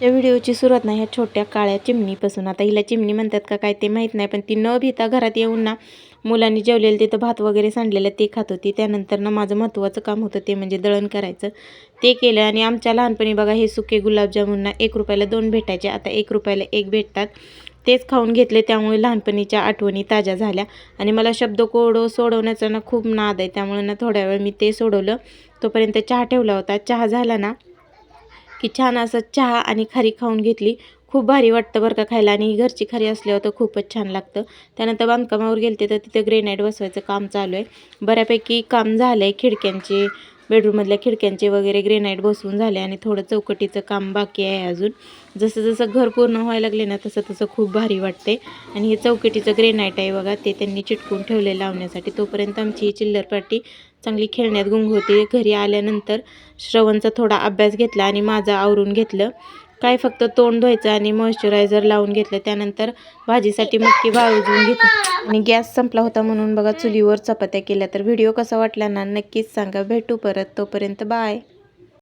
या व्हिडिओची सुरुवात नाही ह्या छोट्या काळ्या चिमणीपासून. आता हिला चिमणी म्हणतात का काय ते माहीत नाही, पण ती न भिता घरात येऊन ना मुलांनी जेवलेलं तिथं भात वगैरे सांडलेलं ते खात होती. त्यानंतर ना माझं महत्त्वाचं काम होतं ते म्हणजे दळण करायचं, ते केलं. आणि आमच्या लहानपणी बघा हे सुके गुलाबजामुन ना 1 रुपयाला 2 भेटायचे, आता 1 रुपयाला 1 भेटतात. तेच खाऊन घेतले, त्यामुळे लहानपणीच्या आठवणी ताज्या झाल्या. आणि मला शब्दकोड सोडवण्याचा ना खूप नाद आहे, त्यामुळे ना थोड्या वेळ मी ते सोडवलं. तोपर्यंत चहा ठेवला होता. चहा झाला ना की छान असं चहा आणि खारी खाऊन घेतली. खूप भारी वाटतं बरं का खायला, आणि घरची खारी असल्यावर तर खूपच छान लागतं. त्यानंतर बांधकामावर गेलते तर तिथं ग्रेनाईट बसवायचं काम चालू आहे. बऱ्यापैकी काम झालं आहे. खिडक्यांचे, बेडरूममधल्या खिडक्यांचे वगैरे ग्रेनाईट बसवून झाले आणि थोडं चौकटीचं काम बाकी आहे अजून. जसं जसं घर पूर्ण व्हायला लागले ना तसं तसं खूप भारी वाटते. आणि हे चौकटीचं ग्रेनाईट आहे बघा, ते त्यांनी चिटकून ठेवले लावण्यासाठी. तोपर्यंत आमची चिल्लर पार्टी चांगली खेळण्यात गुंग होती. घरी आल्यानंतर श्रवणचा थोडा अभ्यास घेतला आणि माझं आवरून घेतलं. काय फक्त तोंड धुवायचं आणि मॉइश्चरायझर लावून घेतलं. त्यानंतर भाजीसाठी मटकी वाळवून घेतली आणि गॅस संपला होता म्हणून बघा चुलीवर चपात्या केल्या. तर व्हिडिओ कसा वाटला ना नक्कीच सांगा. भेटू परत, तोपर्यंत बाय.